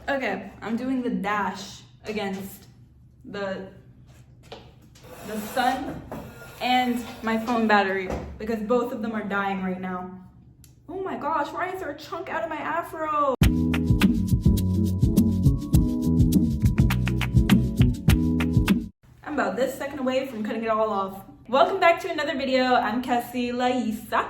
Okay, I'm doing the dash against the sun and my phone battery because both of them are dying right now. Oh my gosh, why is there a chunk out of my afro? I'm about this second away from cutting it all off. Welcome back to another video. I'm Cassie Laisa.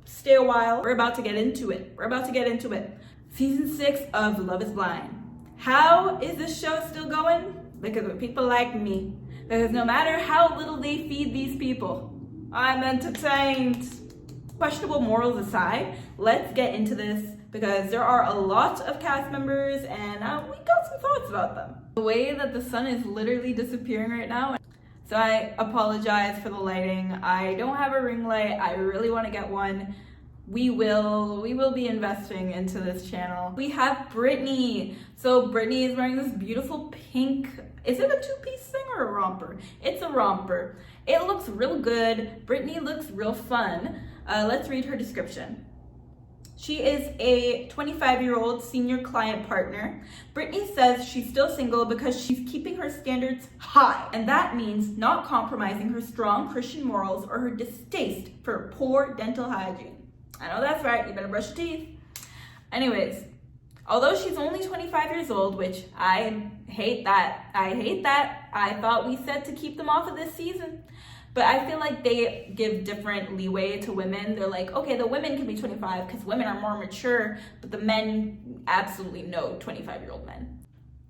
Stay a while. We're about to get into it. Season 6 of Love is Blind. How is this show still going? Because of people like me. Because no matter how little they feed these people, I'm entertained. Questionable morals aside, let's get into this because there are a lot of cast members and we got some thoughts about them. The way that the sun is literally disappearing right now, so I apologize for the lighting. I don't have a ring light. I really want to get one. We will be investing into this channel. We have Brittany. So Brittany is wearing this beautiful pink, is it a two-piece thing or a romper? It's a romper. It looks real good. Brittany looks real fun. Let's read her description. She is a 25-year-old senior client partner. Brittany says she's still single because she's keeping her standards high, and that means not compromising her strong Christian morals or her distaste for poor dental hygiene. I know that's right, you better brush your teeth. Anyways, although she's only 25 years old, which I hate that. I thought we said to keep them off of this season. But I feel like they give different leeway to women. They're like, okay, the women can be 25 because women are more mature, but the men absolutely no 25-year-old men.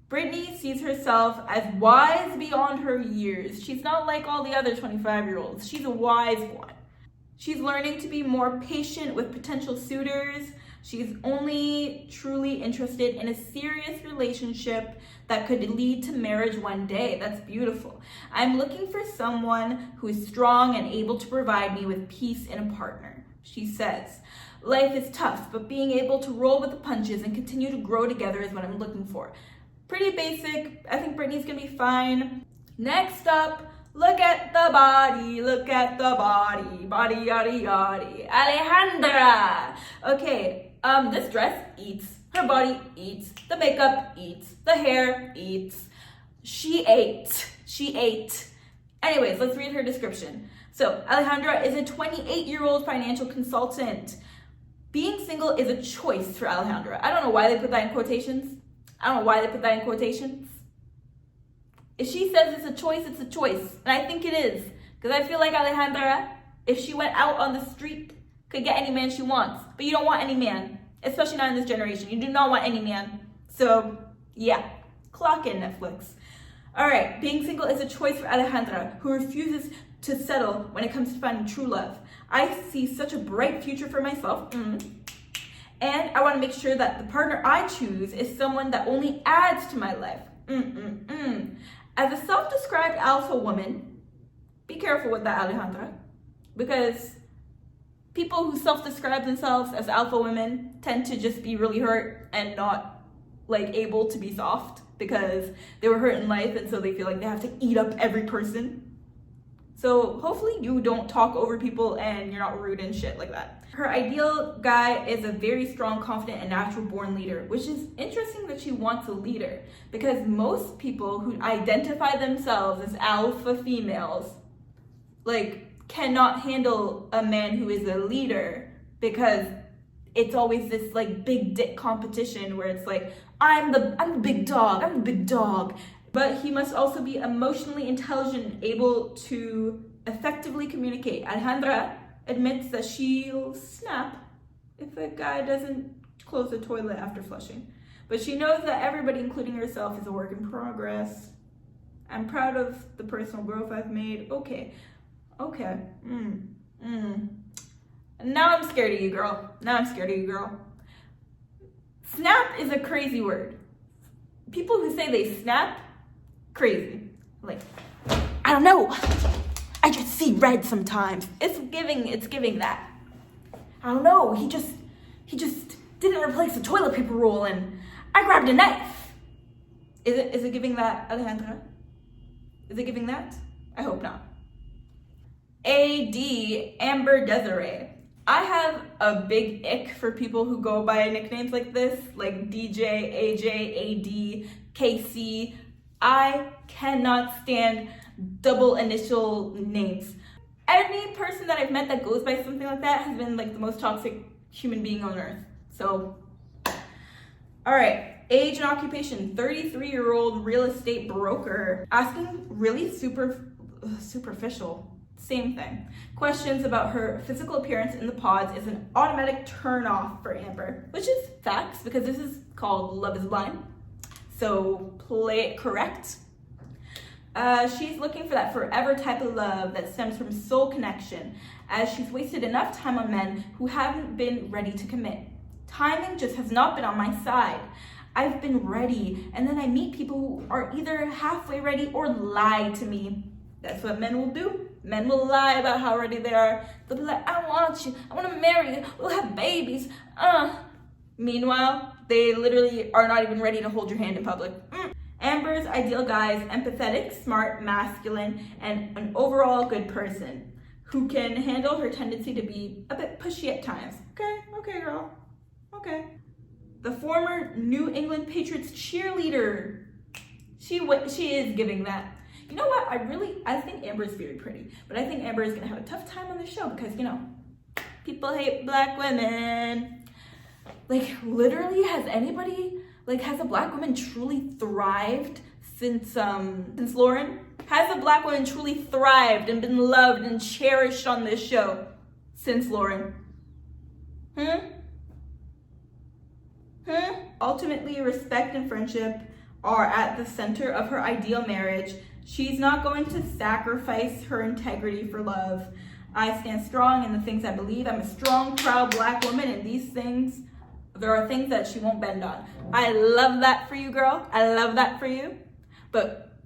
Brittany sees herself as wise beyond her years. She's not like all the other 25-year-olds. She's a wise one. She's learning to be more patient with potential suitors. She's only truly interested in a serious relationship that could lead to marriage one day. That's beautiful. I'm looking for someone who is strong and able to provide me with peace in a partner. She says, life is tough, but being able to roll with the punches and continue to grow together is what I'm looking for. Pretty basic. I think Brittany's gonna be fine. Next up, look at the body, body yaddy yaddy. Alejandra. Okay, this dress eats, her body eats, the makeup eats, the hair eats. She ate. Anyways, let's read her description. So, Alejandra is a 28-year-old financial consultant. Being single is a choice for Alejandra. I don't know why they put that in quotations. If she says it's a choice, it's a choice. And I think it is. Because I feel like Alejandra, if she went out on the street, could get any man she wants. But you don't want any man. Especially not in this generation. You do not want any man. So, yeah. Clock in, Netflix. Alright, being single is a choice for Alejandra, who refuses to settle when it comes to finding true love. I see such a bright future for myself. And I want to make sure that the partner I choose is someone that only adds to my life. As a self-described alpha woman, be careful with that, Alejandra, because people who self-describe themselves as alpha women tend to just be really hurt and not like able to be soft because they were hurt in life and so they feel like they have to eat up every person. So hopefully you don't talk over people and you're not rude and shit like that. Her ideal guy is a very strong, confident, and natural born leader, which is interesting that she wants a leader because most people who identify themselves as alpha females like cannot handle a man who is a leader because it's always this like big dick competition where it's like, I'm the big dog. But he must also be emotionally intelligent and able to effectively communicate. Alejandra admits that she'll snap if a guy doesn't close the toilet after flushing. But she knows that everybody, including herself, is a work in progress. I'm proud of the personal growth I've made. Okay. Now I'm scared of you, girl. Snap is a crazy word. People who say they snap, crazy. Like, I don't know. I just see red sometimes. It's giving that. I don't know. He just didn't replace the toilet paper roll and I grabbed a knife. Is it giving that, Alejandra? Is it giving that? I hope not. AD, Amber Desiree. I have a big ick for people who go by nicknames like this, like DJ, AJ, AD, KC. I cannot stand double initial names. Any person that I've met that goes by something like that has been like the most toxic human being on earth. So, all right, age and occupation, 33-year-old real estate broker. Asking really superficial, same thing. Questions about her physical appearance in the pods is an automatic turn off for Amber, which is facts because this is called Love is Blind. So play it correct. She's looking for that forever type of love that stems from soul connection, as she's wasted enough time on men who haven't been ready to commit. Timing just has not been on my side. I've been ready, and then I meet people who are either halfway ready or lie to me. That's what men will do. Men will lie about how ready they are. They'll be like, I want you, I want to marry you, we'll have babies. Meanwhile, they literally are not even ready to hold your hand in public. Amber's ideal guy is empathetic, smart, masculine, and an overall good person who can handle her tendency to be a bit pushy at times. Okay, girl. Okay. The former New England Patriots cheerleader. She is giving that. You know what? I think Amber is very pretty, but I think Amber is gonna have a tough time on this show because, you know, people hate black women. Like, literally, has a black woman truly thrived since Lauren? Has a black woman truly thrived and been loved and cherished on this show since Lauren? Ultimately, respect and friendship are at the center of her ideal marriage. She's not going to sacrifice her integrity for love. I stand strong in the things I believe. I'm a strong, proud black woman, and these things, there are things that she won't bend on. I love that for you, girl. I love that for you. But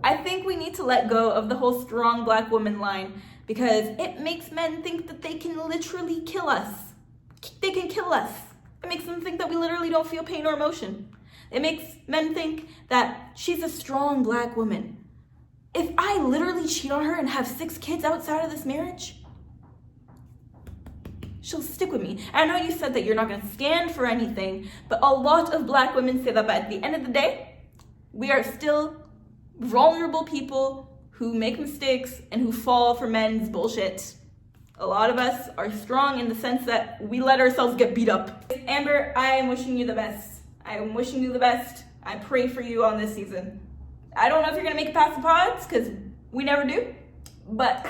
I think we need to let go of the whole strong black woman line because it makes men think that they can literally kill us. They can kill us. It makes them think that we literally don't feel pain or emotion. It makes men think that she's a strong black woman. If I literally cheat on her and have 6 kids outside of this marriage, she'll stick with me. I know you said that you're not gonna stand for anything, but a lot of black women say that, but at the end of the day, we are still vulnerable people who make mistakes and who fall for men's bullshit. A lot of us are strong in the sense that we let ourselves get beat up. Amber, I am wishing you the best. I am wishing you the best. I pray for you on this season. I don't know if you're gonna make it past the pods, because we never do, but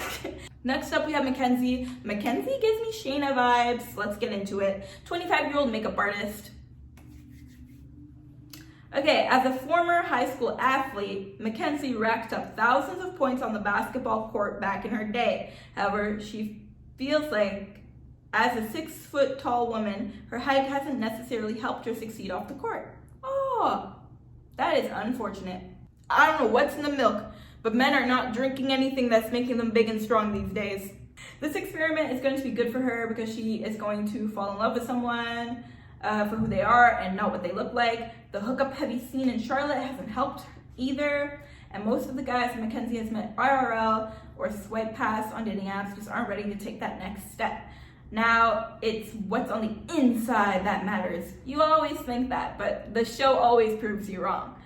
next up we have Mackenzie. Mackenzie gives me Shayna vibes. Let's get into it. 25-year-old makeup artist. Okay, as a former high school athlete, Mackenzie racked up thousands of points on the basketball court back in her day. However, she feels like as a 6-foot-tall woman, her height hasn't necessarily helped her succeed off the court. Oh, that is unfortunate. I don't know what's in the milk, but men are not drinking anything that's making them big and strong these days. This experiment is going to be good for her because she is going to fall in love with someone for who they are and not what they look like. The hookup heavy scene in Charlotte hasn't helped either. And most of the guys Mackenzie has met IRL or swipe past on dating apps just aren't ready to take that next step. Now, it's what's on the inside that matters. You always think that, but the show always proves you wrong.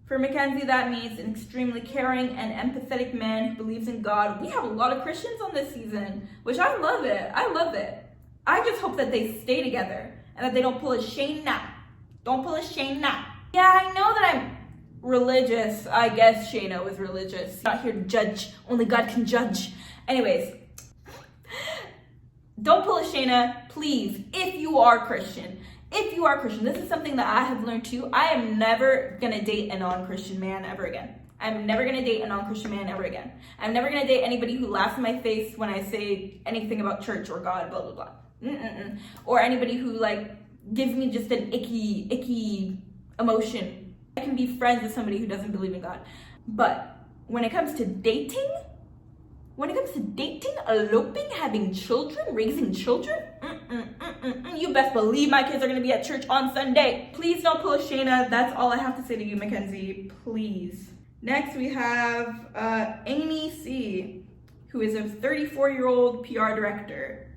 For Mackenzie, that means an extremely caring and empathetic man who believes in God. We have a lot of Christians on this season, which I love it. I love it. I just hope that they stay together and that they don't pull a Shayna. Don't pull a Shayna. Yeah, I know that I'm religious. I guess Shayna was religious. Not here to judge. Only God can judge. Anyways, don't pull a Shayna, please, if you are Christian. If you are Christian, this is something that I have learned too. I am never gonna date a non-Christian man ever again. I'm never gonna date a non-Christian man ever again. I'm never gonna date anybody who laughs in my face when I say anything about church or God, blah, blah, blah. Or anybody who like gives me just an icky emotion. I can be friends with somebody who doesn't believe in God. But when it comes to dating, eloping, having children, raising children, you best believe my kids are gonna be at church on Sunday. Please don't pull a Shayna. That's all I have to say to you, Mackenzie, please. Next we have Amy C, who is a 34-year-old PR director.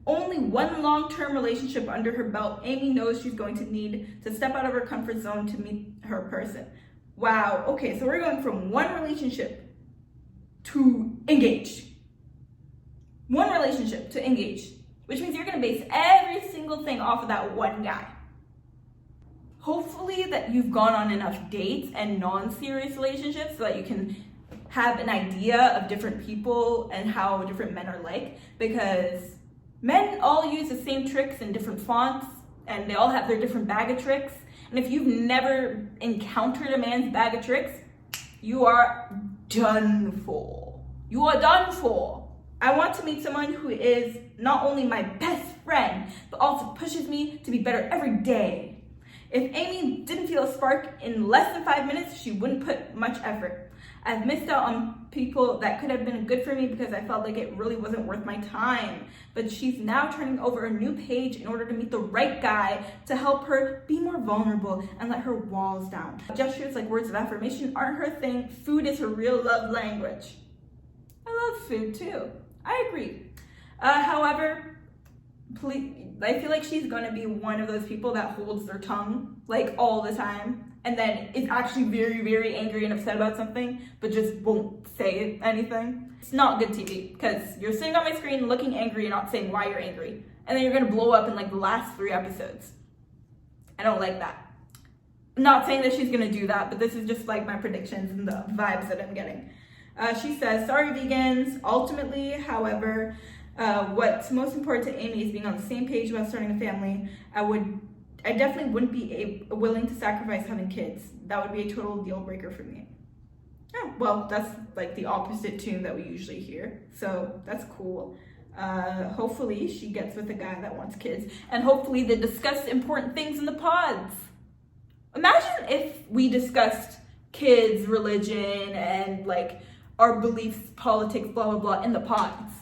only one long-term relationship under her belt, Amy knows she's going to need to step out of her comfort zone to meet her person. Wow, okay, so we're going from one relationship to engaged. One relationship to engaged, which means you're gonna base every single thing off of that one guy. Hopefully that you've gone on enough dates and non-serious relationships so that you can have an idea of different people and how different men are like, because men all use the same tricks in different fonts and they all have their different bag of tricks. And if you've never encountered a man's bag of tricks, you are done for. You are done for. I want to meet someone who is not only my best friend, but also pushes me to be better every day. If Amy didn't feel a spark in less than 5 minutes, she wouldn't put much effort. I've missed out on people that could have been good for me because I felt like it really wasn't worth my time. But she's now turning over a new page in order to meet the right guy to help her be more vulnerable and let her walls down. Gestures like words of affirmation aren't her thing. Food is her real love language. I love food too. I agree. However, I feel like she's gonna be one of those people that holds their tongue like all the time and then is actually very, very angry and upset about something, but just won't say anything. It's not good TV because you're sitting on my screen looking angry and not saying why you're angry. And then you're gonna blow up in like the last 3 episodes. I don't like that. I'm not saying that she's gonna do that, but this is just like my predictions and the vibes that I'm getting. She says, sorry vegans. Ultimately, however, what's most important to Amy is being on the same page about starting a family. I definitely wouldn't be willing to sacrifice having kids. That would be a total deal breaker for me. Oh, well, that's like the opposite tune that we usually hear. So that's cool. Hopefully she gets with a guy that wants kids, and hopefully they discuss important things in the pods. Imagine if we discussed kids, religion, and like our beliefs, politics, blah, blah, blah in the pods.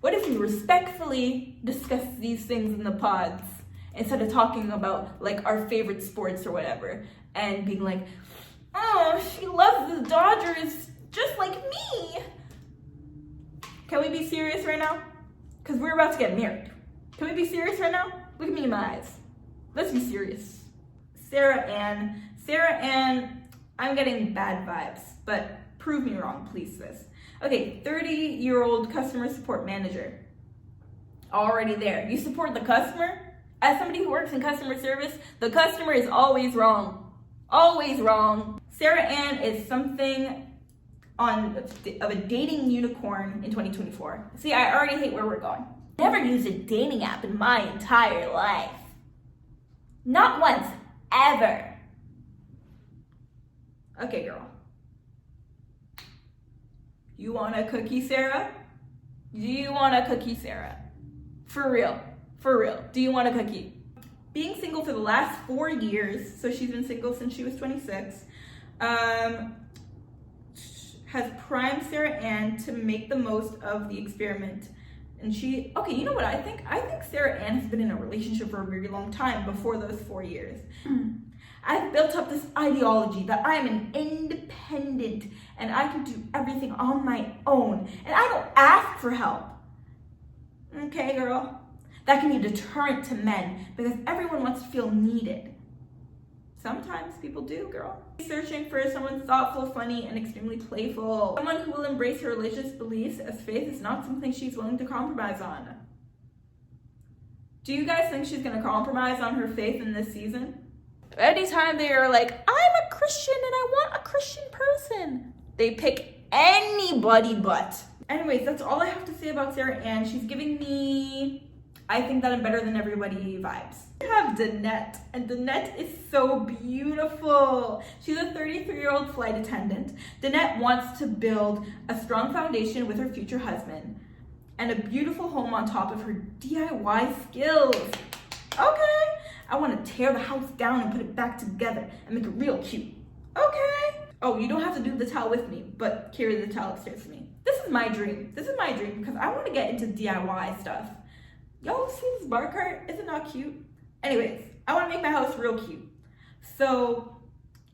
What if we respectfully discuss these things in the pods instead of talking about like our favorite sports or whatever and being like, oh, she loves the Dodgers just like me. Can we be serious right now? Because we're about to get married. Can we be serious right now? Look at me in my eyes. Let's be serious. Sarah Ann, I'm getting bad vibes, but prove me wrong, please, sis. Okay, 30-year-old customer support manager. Already there. You support the customer? As somebody who works in customer service, the customer is always wrong. Always wrong. Sarah Ann is something of a dating unicorn in 2024. See, I already hate where we're going. Never used a dating app in my entire life. Not once, ever. Okay, girl. You want a cookie, Sarah? Do you want a cookie, Sarah? For real. For real. Do you want a cookie? Being single for the last 4 years, so she's been single since she was 26, has primed Sarah Ann to make the most of the experiment. And okay, you know what I think? I think Sarah Ann has been in a relationship for a very long time before those 4 years. I've built up this ideology that I am an independent and I can do everything on my own. And I don't ask for help. Okay, girl? That can be a deterrent to men because everyone wants to feel needed. Sometimes people do, girl. Searching for someone thoughtful, funny, and extremely playful. Someone who will embrace her religious beliefs as faith is not something she's willing to compromise on. Do you guys think she's gonna compromise on her faith in this season? Anytime they are like, I'm a Christian and I want a Christian person, they pick anybody but. Anyways, that's all I have to say about Sarah Ann. She's giving me, I think that I'm better than everybody vibes. I have Danette, and Danette is so beautiful. She's a 33-year-old flight attendant. Danette wants to build a strong foundation with her future husband and a beautiful home on top of her DIY skills. Okay. I want to tear the house down and put it back together and make it real cute. Okay. Oh, you don't have to do the towel with me, but carry the towel upstairs for me. This is my dream. This is my dream because I want to get into DIY stuff. Y'all see this bar cart? Is it not cute? Anyways, I want to make my house real cute. So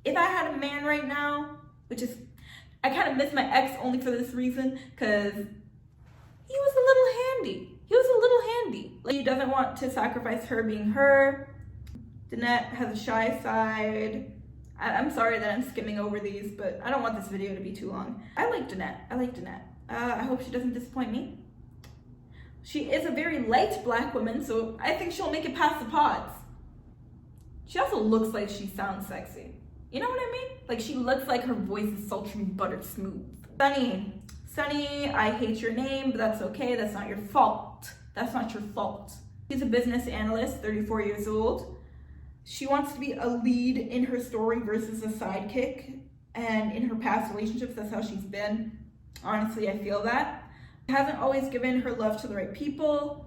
if I had a man right now, which is, I kind of miss my ex only for this reason because he was a little handy. He was a little handy. Sandy. Like, she doesn't want to sacrifice her being her. Danette has a shy side. I'm sorry that I'm skimming over these, but I don't want this video to be too long. I like Danette. I hope she doesn't disappoint me. She is a very light black woman, so I think she'll make it past the pods. She also looks like she sounds sexy. You know what I mean? Like, she looks like her voice is sultry, buttered smooth. Sunny, I hate your name, but that's okay. That's not your fault. That's not your fault. She's a business analyst, 34 years old. She wants to be a lead in her story versus a sidekick. And in her past relationships, that's how she's been. Honestly, I feel that. She hasn't always given her love to the right people.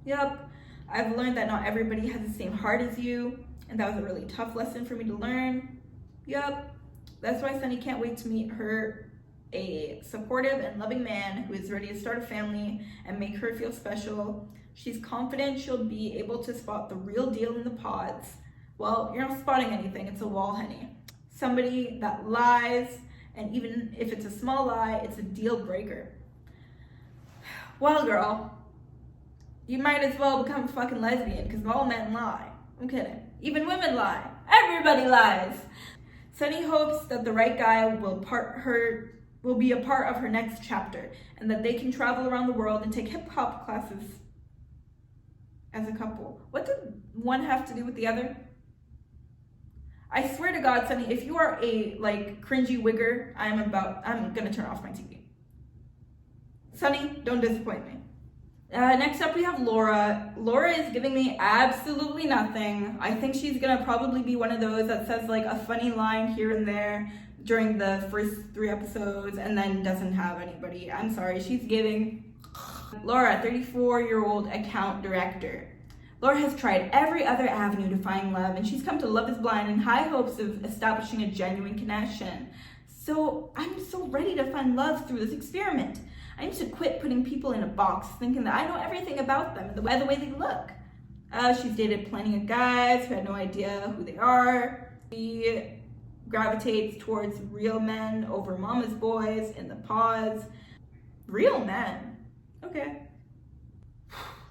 Yep. I've learned that not everybody has the same heart as you. And that was a really tough lesson for me to learn. Yep. That's why Sunny can't wait to meet her a supportive and loving man who is ready to start a family and make her feel special. She's confident she'll be able to spot the real deal in the pods. Well, you're not spotting anything, it's a wall, honey. Somebody that lies, and even if it's a small lie, it's a deal breaker. Well, girl, you might as well become a fucking lesbian, because all men lie. I'm kidding. Even women lie. Everybody lies. Sunny hopes that the right guy will be a part of her next chapter, and that they can travel around the world and take hip-hop classes as a couple. What did one have to do with the other? I swear to God, Sunny, if you are a cringy wigger, I'm gonna turn off my TV. Sunny, don't disappoint me. Next up we have Laura. Laura is giving me absolutely nothing. I think she's gonna probably be one of those that says like a funny line here and there during the first 3 episodes and then doesn't have anybody. I'm sorry, she's giving. Laura, 34-year-old account director. Laura has tried every other avenue to find love, and she's come to Love is Blind in high hopes of establishing a genuine connection. So I'm so ready to find love through this experiment. I need to quit putting people in a box, thinking that I know everything about them and the way they look. She's dated plenty of guys who had no idea who they are. She gravitates towards real men over mama's boys in the pods. Real men? Okay.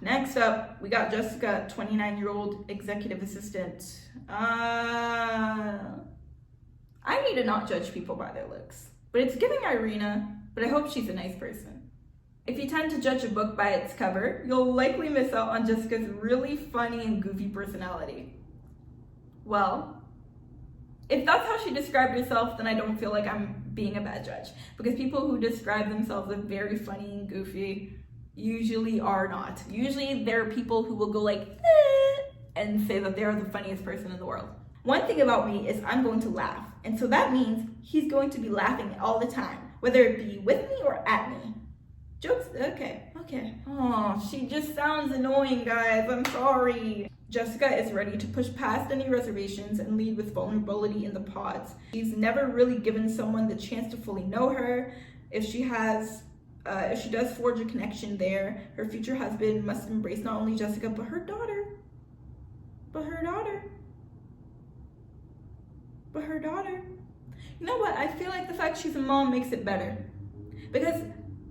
Next up, we got Jessica, 29-year-old executive assistant. I need to not judge people by their looks, but it's giving Irina, but I hope she's a nice person. If you tend to judge a book by its cover, you'll likely miss out on Jessica's really funny and goofy personality. Well, if that's how she described herself, then I don't feel like I'm being a bad judge, because people who describe themselves as very funny and goofy usually are not. Usually there are people who will go like, and say that they're the funniest person in the world. One thing about me is I'm going to laugh. And so that means he's going to be laughing all the time, whether it be with me or at me. Jokes, okay. Oh, she just sounds annoying, guys. I'm sorry. Jessica is ready to push past any reservations and lead with vulnerability in the pods. She's never really given someone the chance to fully know her. If she does forge a connection there, her future husband must embrace not only Jessica, but her daughter. You know what? I feel like the fact she's a mom makes it better. Because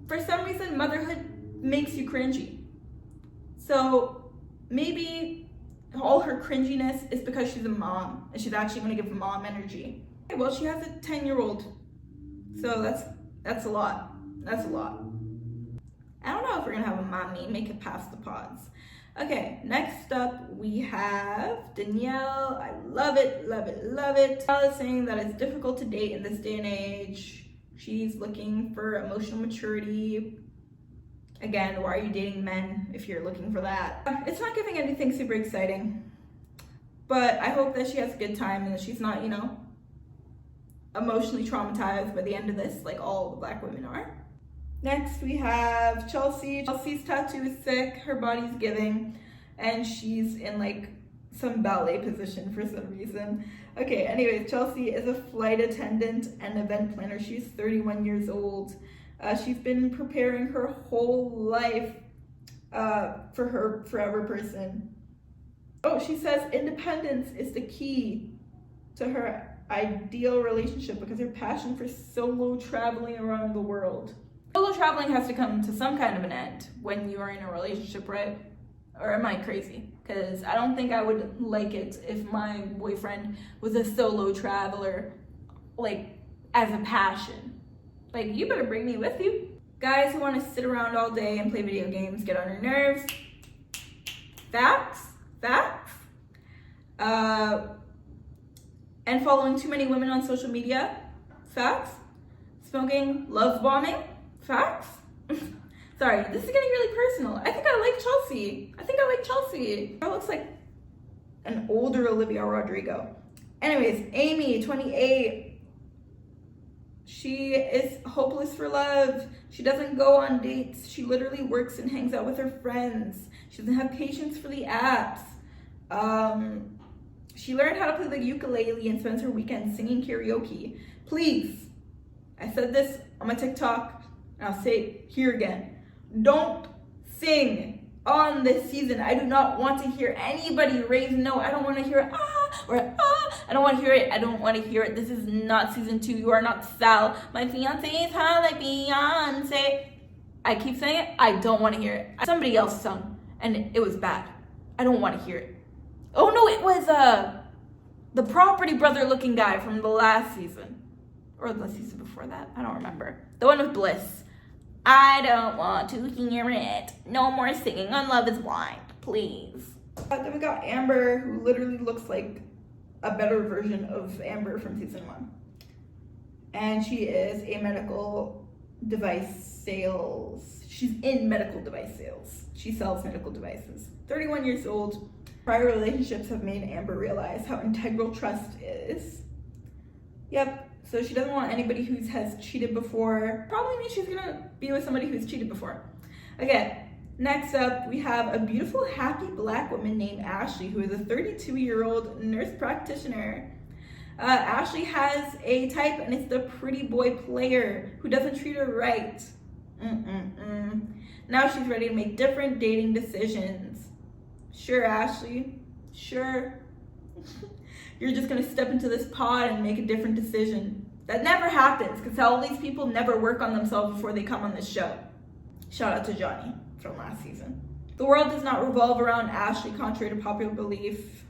for some reason, motherhood makes you cringy. So maybe all her cringiness is because she's a mom and she's actually going to give mom energy. Okay, well, she has a 10-year-old. So that's a lot. That's a lot. I don't know if we're gonna have a mommy make it past the pods. Okay, next up we have Danielle. I love it. Danielle is saying that it's difficult to date in this day and age. She's looking for emotional maturity. Again, why are you dating men if you're looking for that? It's not giving anything super exciting, but I hope that she has a good time and that she's not, emotionally traumatized by the end of this, like all the black women are. Next, we have Chelsea. Chelsea's tattoo is sick, her body's giving, and she's in some ballet position for some reason. Okay, anyways, Chelsea is a flight attendant and event planner. She's 31 years old. She's been preparing her whole life for her forever person. Oh, she says independence is the key to her ideal relationship because her passion for solo traveling around the world. Solo traveling has to come to some kind of an end when you are in a relationship, right? Or am I crazy? Because I don't think I would like it if my boyfriend was a solo traveler, like, as a passion. Like, you better bring me with you. Guys who want to sit around all day and play video games get on your nerves. Facts. And following too many women on social media. Facts. Smoking, love bombing. Facts. Sorry, this is getting really personal. I think I like Chelsea. Her looks like an older Olivia Rodrigo. Anyways, Amy, 28. She is hopeless for love. She doesn't go on dates. She literally works and hangs out with her friends. She doesn't have patience for the apps. She learned how to play the ukulele and spends her weekends singing karaoke. Please, I said this on my TikTok, and I'll say it here again. Don't sing on this season. I do not want to hear anybody raise no. I don't want to hear or I don't want to hear it. I don't want to hear it. This is not season 2. You are not Sal. My fiance is hot like Beyonce. I keep saying it. I don't want to hear it. Somebody else sung, and it was bad. I don't want to hear it. Oh no, it was the Property Brother looking guy from the last season. Or the season before that. I don't remember. The one with Bliss. I don't want to hear it. No more singing on Love is Blind, please. Then we got Amber, who literally looks like a better version of Amber from season 1. And she is a medical device sales. She's in medical device sales. She sells medical devices. 31 years old. Prior relationships have made Amber realize how integral trust is. Yep. So she doesn't want anybody who has cheated before. Probably means she's gonna be with somebody who's cheated before. Okay, next up, we have a beautiful, happy black woman named Ashley, who is a 32-year-old nurse practitioner. Ashley has a type, and it's the pretty boy player who doesn't treat her right. Now she's ready to make different dating decisions. Sure, Ashley, sure. You're just gonna step into this pod and make a different decision. That never happens, because all these people never work on themselves before they come on this show. Shout out to Johnny from last season. The world does not revolve around Ashley, contrary to popular belief.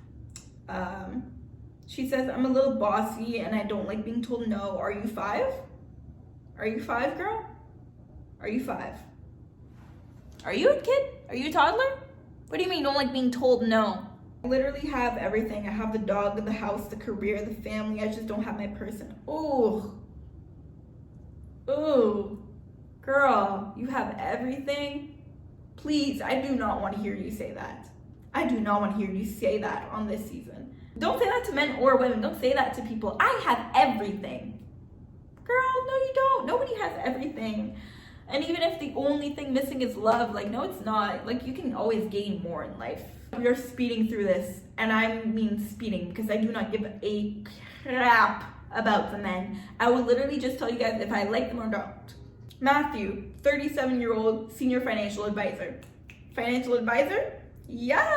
She says, I'm a little bossy and I don't like being told no. Are you 5? Are you 5, girl? Are you 5? Are you a kid? Are you a toddler? What do you mean you don't like being told no? I literally have everything. I have the dog, the house, the career, the family. I just don't have my person. Ooh. Girl, you have everything? Please, I do not want to hear you say that. I do not want to hear you say that on this season. Don't say that to men or women. Don't say that to people. I have everything. Girl, no you don't. Nobody has everything. And even if the only thing missing is love, like, no, it's not. Like, you can always gain more in life. We are speeding through this, and I mean speeding because I do not give a crap about the men. I will literally just tell you guys if I like them or not. Matthew, 37-year-old senior financial advisor. Financial advisor? Yeah.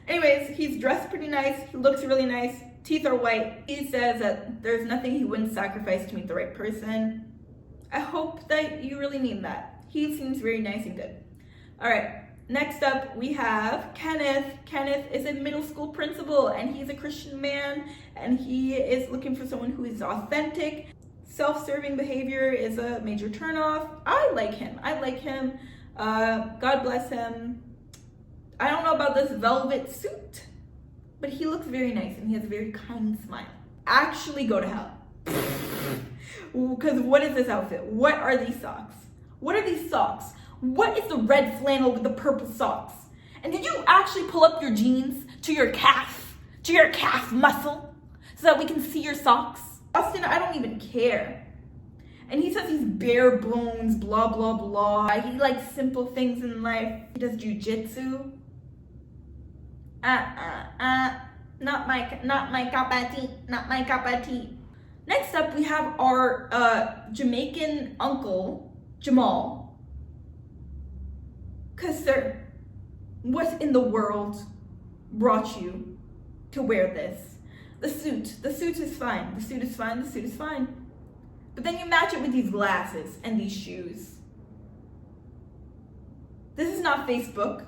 Anyways, he's dressed pretty nice. He looks really nice. Teeth are white. He says that there's nothing he wouldn't sacrifice to meet the right person. I hope that you really mean that. He seems very nice and good. All right, next up we have Kenneth. Kenneth is a middle school principal and he's a Christian man and he is looking for someone who is authentic. Self-serving behavior is a major turnoff. I like him. God bless him. I don't know about this velvet suit, but he looks very nice and he has a very kind smile. Actually go to hell. Because what is this outfit? What are these socks? What are these socks? What is the red flannel with the purple socks? And did you actually pull up your jeans to your calf muscle so that we can see your socks? Austin, I don't even care. And he says he's bare bones, blah, blah, blah. He likes simple things in life. He does jujitsu. Not my cup of tea. Next up, we have our Jamaican uncle, Jamal. Cause sir, what in the world brought you to wear this? The suit is fine. The suit is fine. But then you match it with these glasses and these shoes. This is not Facebook.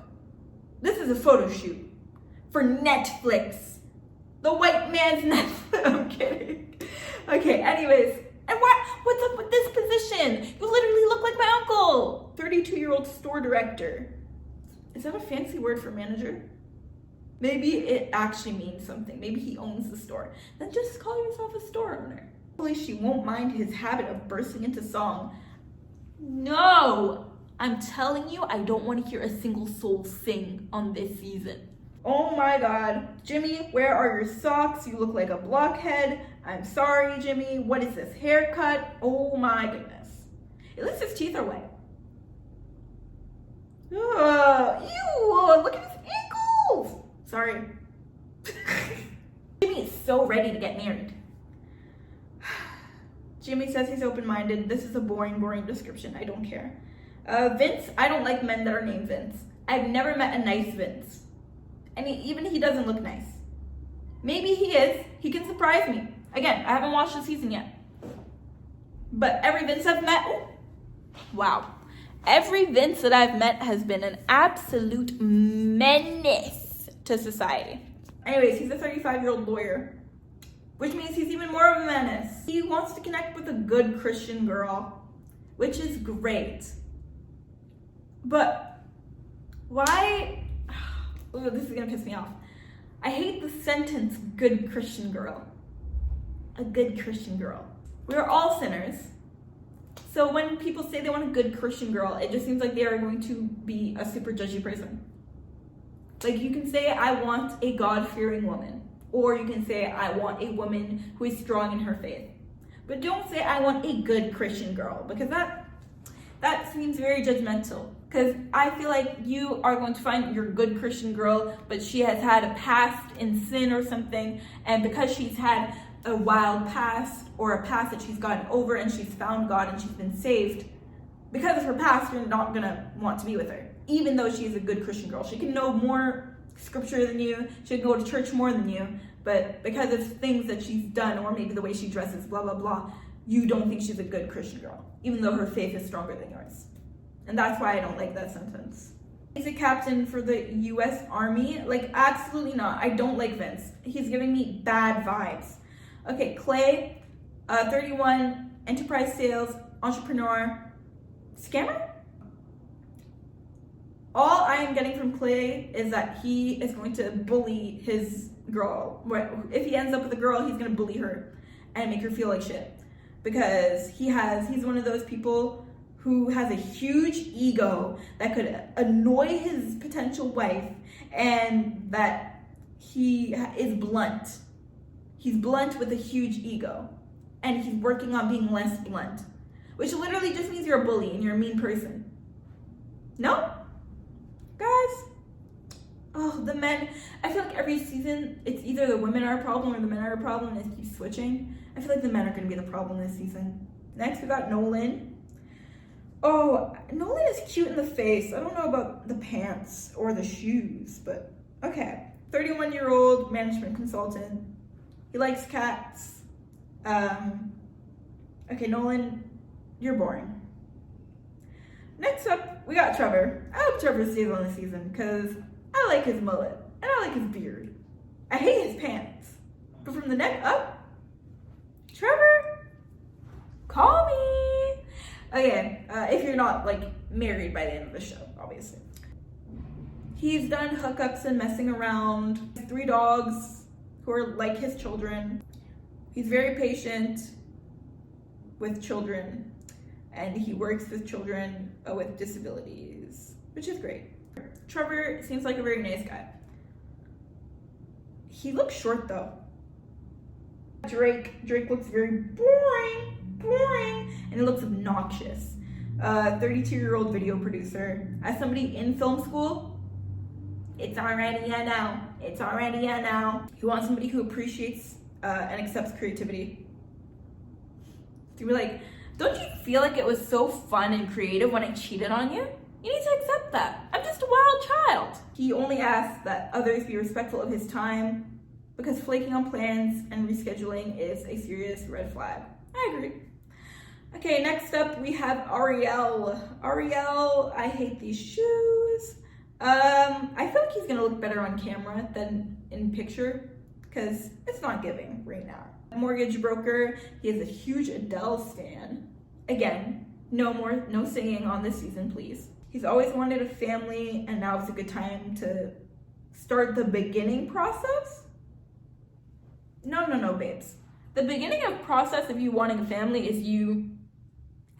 This is a photo shoot for Netflix. The white man's Netflix. I'm kidding. Okay, anyways. And what's up with this position? You literally look like my uncle. 32-year-old store director. Is that a fancy word for manager? Maybe it actually means something. Maybe he owns the store. Then just call yourself a store owner. Hopefully she won't mind his habit of bursting into song. No! I'm telling you, I don't want to hear a single soul sing on this season. Oh my God. Jimmy, where are your socks? You look like a blockhead. I'm sorry, Jimmy. What is this haircut? Oh my goodness. At least his teeth are white. Ew, look at his ankles. Sorry. Jimmy is so ready to get married. Jimmy says he's open-minded. This is a boring description. I don't care. Vince, I don't like men that are named Vince. I've never met a nice Vince. And even he doesn't look nice. Maybe he is. He can surprise me. Again, I haven't watched the season yet. But every Vince I've met, wow. Every Vince that I've met has been an absolute menace to society. Anyways, he's a 35-year-old lawyer, which means he's even more of a menace. He wants to connect with a good Christian girl, which is great. But why? Oh, this is gonna piss me off. I hate the sentence, good Christian girl. A good Christian girl. We're all sinners. So when people say they want a good Christian girl, it just seems like they are going to be a super judgy person. Like you can say, I want a God-fearing woman. Or you can say, I want a woman who is strong in her faith. But don't say, I want a good Christian girl, because that seems very judgmental. Because I feel like you are going to find your good Christian girl, but she has had a past in sin or something. And because she's had a wild past or a past that she's gotten over and she's found God and she's been saved, because of her past, you're not going to want to be with her. Even though she's a good Christian girl. She can know more scripture than you. She can go to church more than you. But because of things that she's done, or maybe the way she dresses, blah, blah, blah, you don't think she's a good Christian girl, even though her faith is stronger than yours. And that's why I don't like that sentence. He's a captain for the US Army. Like, absolutely not. I don't like Vince. He's giving me bad vibes. Okay, Clay, 31, enterprise sales, entrepreneur, scammer? All I am getting from Clay is that he is going to bully his girl. If he ends up with a girl, he's going to bully her and make her feel like shit. Because he's one of those people who has a huge ego that could annoy his potential wife, and that he is blunt. He's blunt with a huge ego, and he's working on being less blunt, which literally just means you're a bully and you're a mean person. No? Guys? Oh, the men. I feel like every season, it's either the women are a problem or the men are a problem, and it keeps switching. I feel like the men are going to be the problem this season. Next, we got Nolan. Oh, Nolan is cute in the face. I don't know about the pants or the shoes, but okay. 31-year-old management consultant. He likes cats. Okay, Nolan, you're boring. Next up, we got Trevor. I hope Trevor stays on the season because I like his mullet and I like his beard. I hate his pants. But from the neck up, Trevor, call me. Okay, if you're not like married by the end of the show, obviously. He's done hookups and messing around. He has 3 dogs who are like his children. He's very patient with children, and he works with children with disabilities, which is great. Trevor seems like a very nice guy. He looks short though. Drake looks very boring, and he looks obnoxious. 32-year-old video producer. As somebody in film school, it's already a no. It's already a no. He wants somebody who appreciates and accepts creativity. To be like, don't you feel like it was so fun and creative when I cheated on you? You need to accept that. I'm just a wild child. He only asks that others be respectful of his time, because flaking on plans and rescheduling is a serious red flag. I agree. Okay, next up we have Ariel. Ariel, I hate these shoes. I feel like he's gonna look better on camera than in picture because it's not giving right now. Mortgage broker, he has a huge Adele stan. Again, no singing on this season, please. He's always wanted a family, and now is a good time to start the beginning process. No, babes. The beginning of process of you wanting a family is you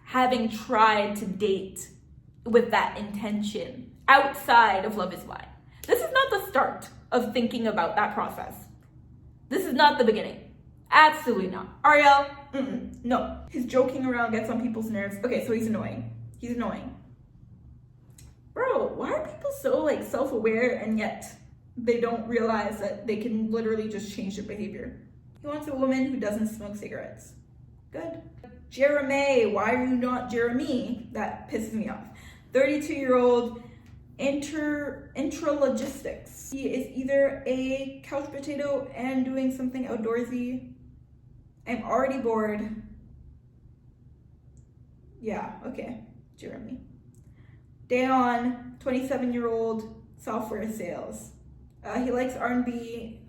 having tried to date with that intention outside of Love is Blind. This is not the start of thinking about that process. This is not the beginning. Absolutely not. Ariel, no. His joking around gets on people's nerves. Okay, so he's annoying. He's annoying. Bro, why are people so like self-aware and yet they don't realize that they can literally just change their behavior? He wants a woman who doesn't smoke cigarettes. Good. Jeremy, why are you not Jeremy? That pisses me off. 32-year-old intralogistics. He is either a couch potato and doing something outdoorsy. I'm already bored. Yeah, okay, Jeremy. Dayon, 27-year-old, software sales. He likes R&B.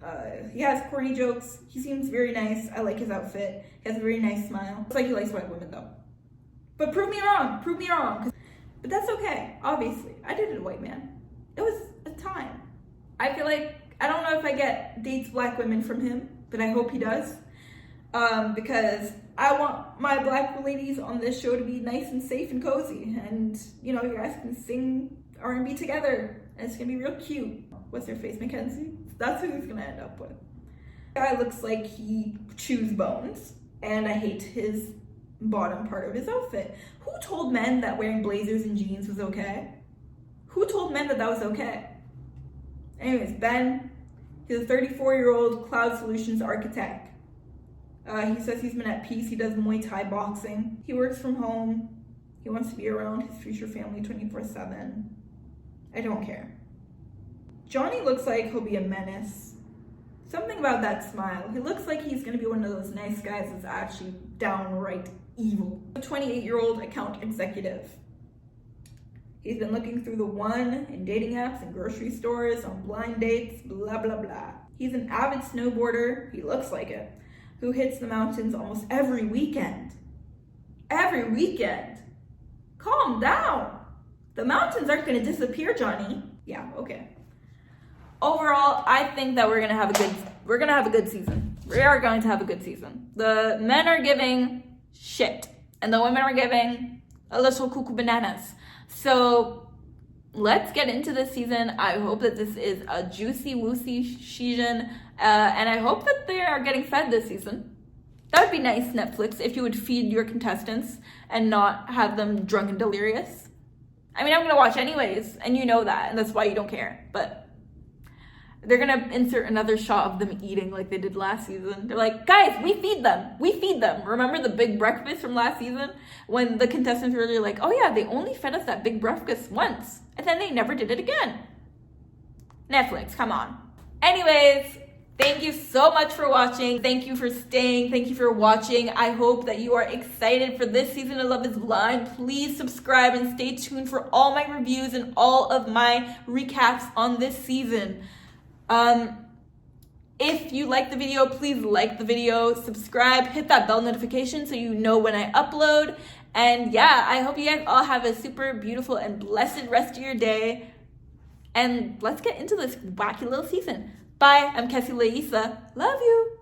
He has corny jokes. He seems very nice. I like his outfit. He has a very nice smile. Looks like he likes white women though. But prove me wrong. Prove me wrong. But that's okay. Obviously, I dated a white man. It was a time. I feel like I don't know if I dates black women from him, but I hope he does. Because I want my black ladies on this show to be nice and safe and cozy, and you know, you guys can sing R&B together, and it's gonna be real cute. What's her face, Mackenzie? That's who he's gonna end up with. Guy looks like he chews bones, and I hate his bottom part of his outfit. Who told men that wearing blazers and jeans was okay? Who told men that that was okay? Anyways, Ben, he's a 34-year-old cloud solutions architect. He says he's been at peace. He does Muay Thai boxing. He works from home. He wants to be around his future family 24/7. I don't care. Johnny looks like he'll be a menace. Something about that smile. He looks like he's gonna be one of those nice guys that's actually downright evil. A 28-year-old account executive. He's been looking through the one in dating apps and grocery stores, on blind dates, blah, blah, blah. He's an avid snowboarder. He looks like it. Who hits the mountains almost every weekend. Every weekend. Calm down. The mountains aren't gonna disappear, Johnny. Yeah, okay. Overall, I think that we're gonna have a good season. We are going to have a good season. The men are giving shit, and the women are giving a little cuckoo bananas. So let's get into this season. I hope that this is a juicy woosy season, and I hope that they are getting fed this season. That would be nice, Netflix, if you would feed your contestants and not have them drunk and delirious. I mean, I'm gonna watch anyways, and you know that, and that's why you don't care. But they're gonna insert another shot of them eating like they did last season. They're like, guys, we feed them. We feed them. Remember the big breakfast from last season? When the contestants were really like, oh yeah, they only fed us that big breakfast once. And then they never did it again. Netflix, come on. Anyways, thank you so much for watching. Thank you for staying. Thank you for watching. I hope that you are excited for this season of Love is Blind. Please subscribe and stay tuned for all my reviews and all of my recaps on this season. If you like the video, please like the video, subscribe, hit that bell notification so you know when I upload. And yeah, I hope you guys all have a super beautiful and blessed rest of your day. And let's get into this wacky little season. Bye, I'm Kessie Laisa. Love you.